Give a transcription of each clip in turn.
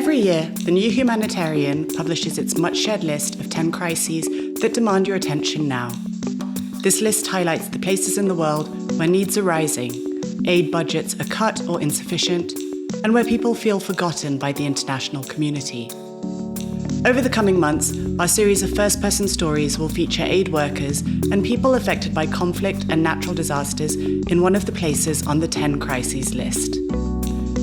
Every year, the new Humanitarian publishes its much-shared list of 10 crises that demand your attention now. This list highlights the places in the world where needs are rising, aid budgets are cut or insufficient, and where people feel forgotten by the international community. Over the coming months, our series of first-person stories will feature aid workers and people affected by conflict and natural disasters in one of the places on the 10 crises list.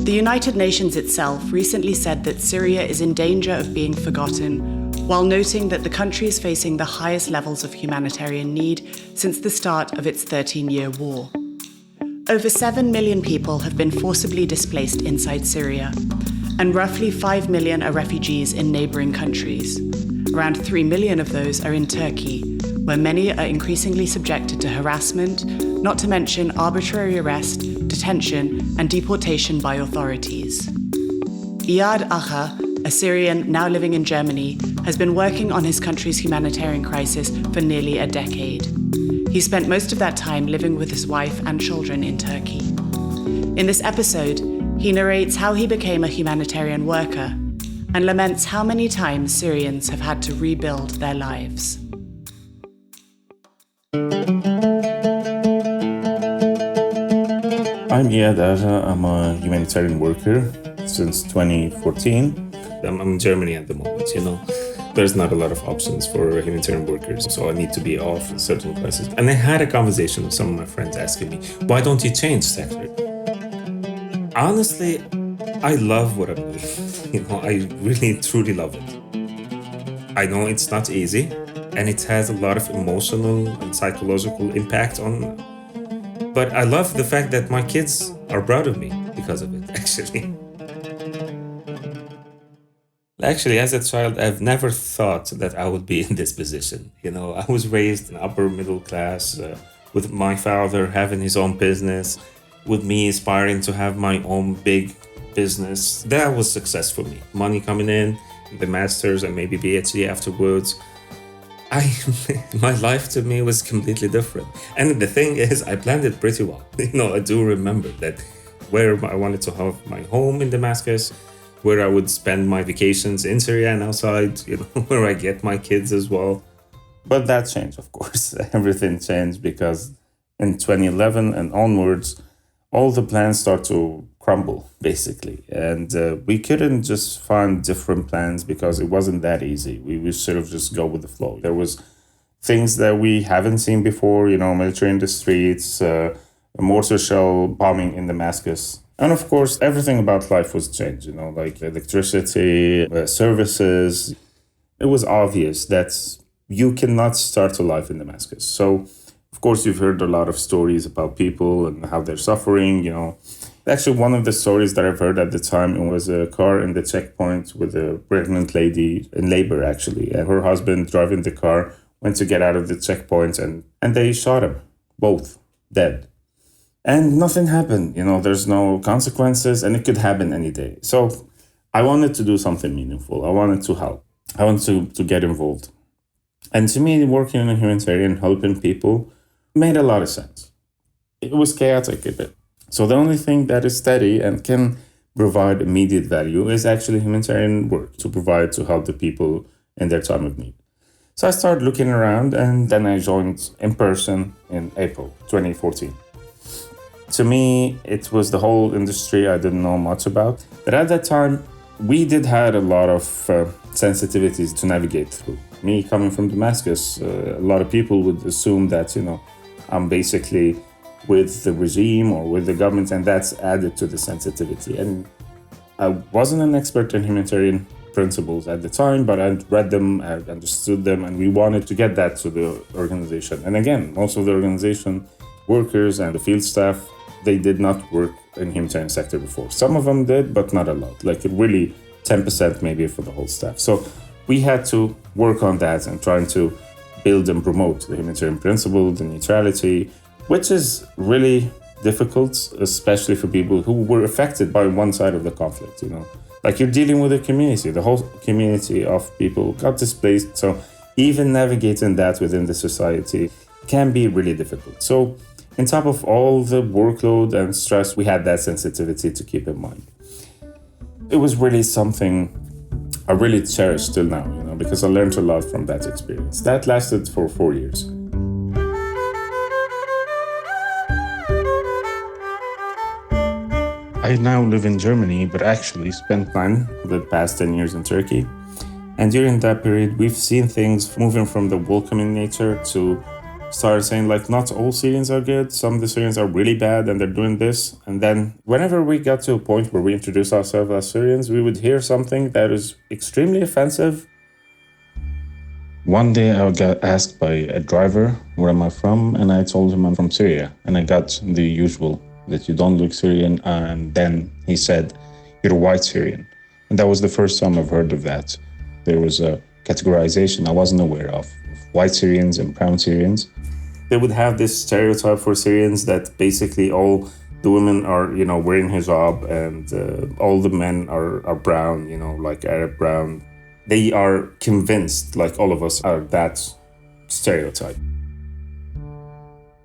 The United Nations itself recently said that Syria is in danger of being forgotten, while noting that the country is facing the highest levels of humanitarian need since the start of its 13-year war. Over 7 million people have been forcibly displaced inside Syria, and roughly 5 million are refugees in neighbouring countries. Around 3 million of those are in Turkey, where many are increasingly subjected to harassment, not to mention arbitrary arrest, detention, and deportation by authorities. Iyad Agha, a Syrian now living in Germany, has been working on his country's humanitarian crisis for nearly a decade. He spent most of that time living with his wife and children in Turkey. In this episode, he narrates how he became a humanitarian worker and laments how many times Syrians have had to rebuild their lives. I'm Iyad Agha. I'm a humanitarian worker since 2014. I'm in Germany at the moment, There's not a lot of options for humanitarian workers, so I need to be off in certain places. And I had a conversation with some of my friends asking me, why don't you change sector? Honestly, I love what I'm doing. I really, truly love it. I know it's not easy, and it has a lot of emotional and psychological impact on. But I love the fact that my kids are proud of me because of it, actually. Actually, as a child, I've never thought that I would be in this position. I was raised in upper middle class, with my father having his own business, with me aspiring to have my own big business. That was success for me. Money coming in, the master's and maybe PhD afterwards. My life to me was completely different. And the thing is, I planned it pretty well. I do remember that where I wanted to have my home in Damascus, where I would spend my vacations in Syria and outside, where I get my kids as well. But that changed, of course. Everything changed because in 2011 and onwards, all the plans start to crumble, basically. And we couldn't just find different plans because it wasn't that easy. We sort of just go with the flow. There was things that we haven't seen before, military in the streets, a mortar shell bombing in Damascus. And of course, everything about life was changed, like electricity, services. It was obvious that you cannot start a life in Damascus. So, of course, you've heard a lot of stories about people and how they're suffering, Actually, one of the stories that I've heard at the time, it was a car in the checkpoint with a pregnant lady in labor, actually. And her husband driving the car went to get out of the checkpoint and they shot him, both dead. And nothing happened, there's no consequences and it could happen any day. So I wanted to do something meaningful. I wanted to help. I wanted to get involved. And to me, working in a humanitarian, helping people made a lot of sense. It was chaotic a bit. So the only thing that is steady and can provide immediate value is actually humanitarian work to help the people in their time of need. So I started looking around and then I joined in person in April 2014. To me, it was the whole industry I didn't know much about. But at that time, we did have a lot of sensitivities to navigate through. Me coming from Damascus, a lot of people would assume that, I'm basically with the regime or with the government, and that's added to the sensitivity. And I wasn't an expert in humanitarian principles at the time, but I'd read them, I understood them, and we wanted to get that to the organization. And again, most of the organization workers and the field staff, they did not work in humanitarian sector before. Some of them did, but not a lot, like really 10% maybe for the whole staff. So we had to work on that and trying to build and promote the humanitarian principle, the neutrality, which is really difficult, especially for people who were affected by one side of the conflict, Like you're dealing with a community, the whole community of people got displaced. So even navigating that within the society can be really difficult. So on top of all the workload and stress, we had that sensitivity to keep in mind. It was really something I really cherish till now, because I learned a lot from that experience. That lasted for 4 years. I now live in Germany, but actually spent time the past 10 years in Turkey. And during that period, we've seen things moving from the welcoming nature to start saying, not all Syrians are good. Some of the Syrians are really bad and they're doing this. And then whenever we got to a point where we introduced ourselves as Syrians, we would hear something that is extremely offensive. One day I got asked by a driver, where am I from? And I told him I'm from Syria. And I got the usual, that you don't look Syrian. And then he said, you're a white Syrian. And that was the first time I've heard of that. There was a categorization I wasn't aware of white Syrians and brown Syrians. They would have this stereotype for Syrians that basically all the women are, wearing hijab and all the men are brown, like Arab brown. They are convinced, like all of us, are that stereotype.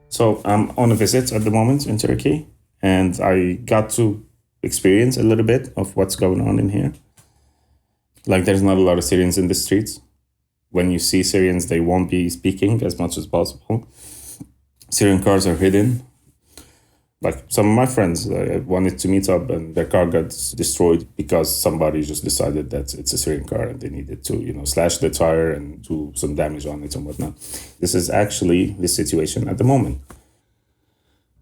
So I'm on a visit at the moment in Turkey, and I got to experience a little bit of what's going on in here. There's not a lot of Syrians in the streets. When you see Syrians, they won't be speaking as much as possible. Syrian cars are hidden. Some of my friends wanted to meet up and their car got destroyed because somebody just decided that it's a Syrian car and they needed to, slash the tire and do some damage on it and whatnot. This is actually the situation at the moment.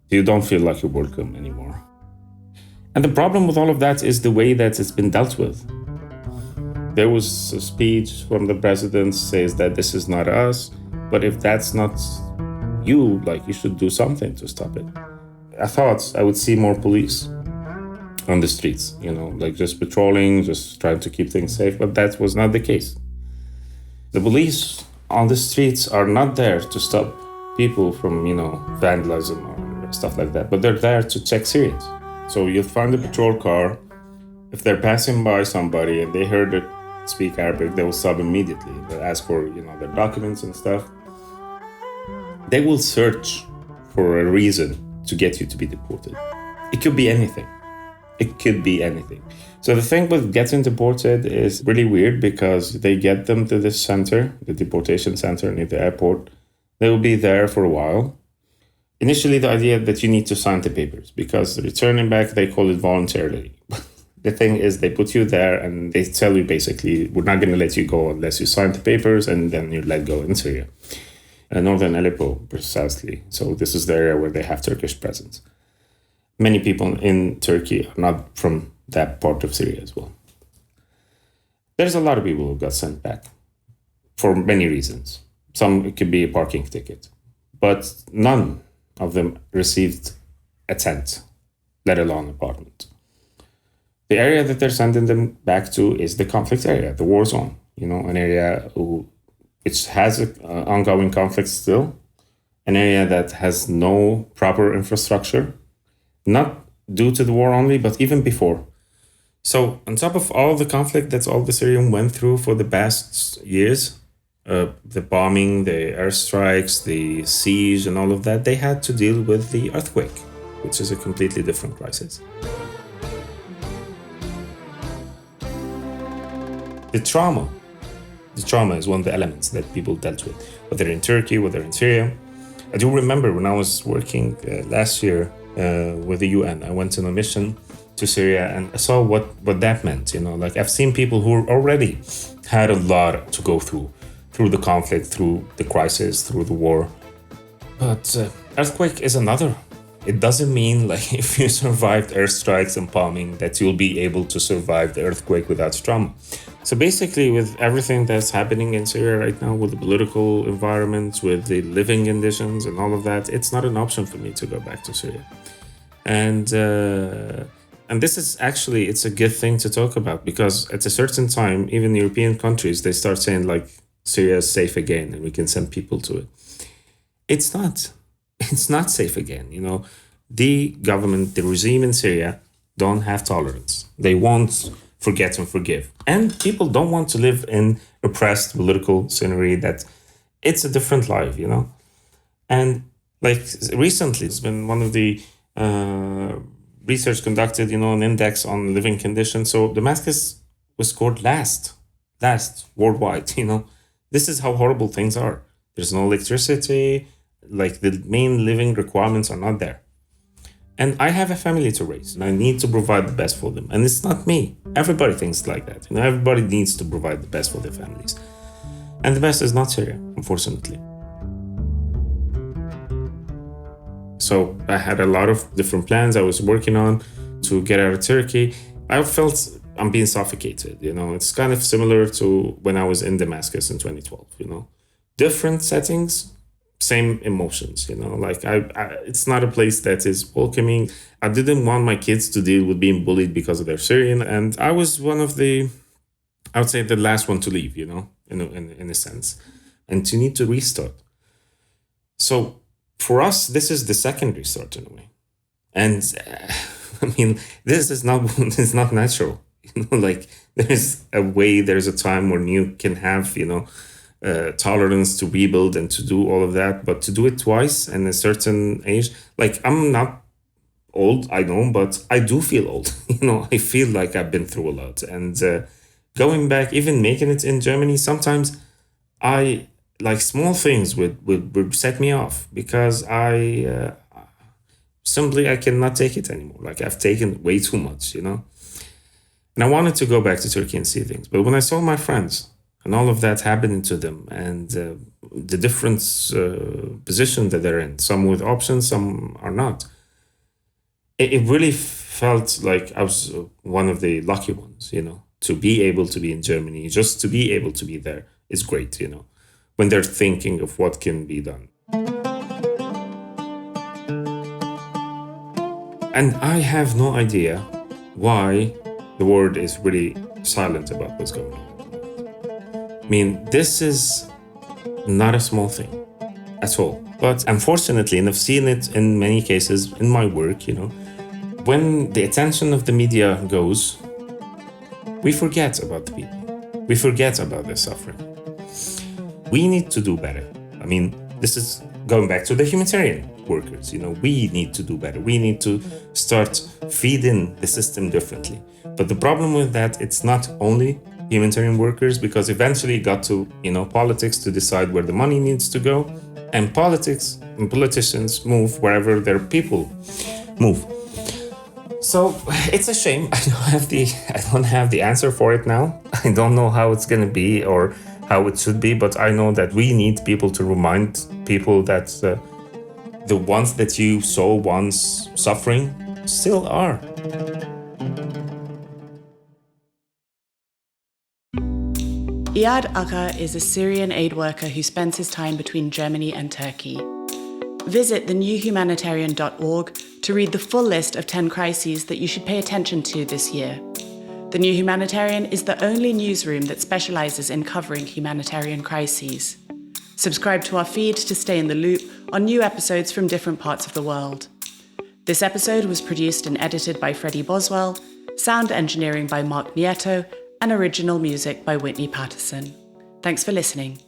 You don't feel like you're welcome anymore. And the problem with all of that is the way that it's been dealt with. There was a speech from the president says that this is not us, but if that's not you, you should do something to stop it. I thought I would see more police on the streets, just patrolling, just trying to keep things safe, but that was not the case. The police on the streets are not there to stop people from, vandalism or stuff like that, but they're there to check Syrians. So you'll find a patrol car. If they're passing by somebody and they heard it speak Arabic, they will stop immediately. They'll ask for, their documents and stuff. They will search for a reason to get you to be deported. It could be anything. It could be anything. So the thing with getting deported is really weird because they get them to this center, the deportation center near the airport. They will be there for a while. Initially, the idea that you need to sign the papers because returning back, they call it voluntarily. The thing is they put you there and they tell you basically, we're not going to let you go unless you sign the papers and then you're let go in Syria. Northern Aleppo, precisely. So this is the area where they have Turkish presence. Many people in Turkey are not from that part of Syria as well. There's a lot of people who got sent back for many reasons. Some, it could be a parking ticket, but none of them received a tent, let alone an apartment. The area that they're sending them back to is the conflict area, the war zone, an area which has ongoing conflict still, an area that has no proper infrastructure, not due to the war only, but even before. So on top of all the conflict that all the Syrians went through for the past years, the bombing, the airstrikes, the siege and all of that, they had to deal with the earthquake, which is a completely different crisis. The trauma is one of the elements that people dealt with, whether in Turkey, whether in Syria. I do remember when I was working last year with the UN, I went on a mission to Syria and I saw what that meant. I've seen people who already had a lot to go through the conflict, through the crisis, through the war. But earthquake is another. It doesn't mean if you survived airstrikes and bombing that you'll be able to survive the earthquake without trauma. So basically with everything that's happening in Syria right now, with the political environment, with the living conditions and all of that, it's not an option for me to go back to Syria. And this is actually, it's a good thing to talk about because at a certain time, even European countries, they start saying Syria is safe again and we can send people to it. It's not safe again. The government, the regime in Syria don't have tolerance. They won't forget and forgive. And people don't want to live in oppressed political scenery that it's a different life, And recently, it's been one of the research conducted, an index on living conditions. So Damascus was scored last worldwide. This is how horrible things are. There's no electricity, like the main living requirements are not there. And I have a family to raise, and I need to provide the best for them. And it's not me. Everybody thinks like that. Everybody needs to provide the best for their families. And the best is not Syria, unfortunately. So I had a lot of different plans I was working on to get out of Turkey. I felt I'm being suffocated, It's kind of similar to when I was in Damascus in 2012, Different settings, same emotions, Like it's not a place that is welcoming. I didn't want my kids to deal with being bullied because of their Syrian. And I was one of I would say the last one to leave, in a sense. And to need to restart. So for us, this is the second restart in a way. And this is not natural. Like there's a time when you can have, tolerance to rebuild and to do all of that. But to do it twice in a certain age, like I'm not old, I know, but I do feel old. I feel like I've been through a lot. And going back, even making it in Germany, sometimes like small things would set me off because I cannot take it anymore. Like I've taken way too much, And I wanted to go back to Turkey and see things. But when I saw my friends and all of that happening to them and the different position that they're in, some with options, some are not, it really felt like I was one of the lucky ones, to be able to be in Germany, just to be able to be there is great, when they're thinking of what can be done. And I have no idea why the world is really silent about what's going on. This is not a small thing at all. But unfortunately, and I've seen it in many cases in my work, when the attention of the media goes, we forget about the people. We forget about their suffering. We need to do better. This is going back to the humanitarian workers. We need to do better. We need to start feeding the system differently. But the problem with that, it's not only humanitarian workers, because eventually it got to, politics to decide where the money needs to go. And politics and politicians move wherever their people move. So it's a shame. I don't have the answer for it now. I don't know how it's going to be or how it should be, but I know that we need people to remind people that the ones that you saw once suffering still are. Iyad Agha is a Syrian aid worker who spends his time between Germany and Turkey. Visit thenewhumanitarian.org to read the full list of 10 crises that you should pay attention to this year. The New Humanitarian is the only newsroom that specialises in covering humanitarian crises. Subscribe to our feed to stay in the loop on new episodes from different parts of the world. This episode was produced and edited by Freddie Boswell, sound engineering by Mark Nieto, and original music by Whitney Patterson. Thanks for listening.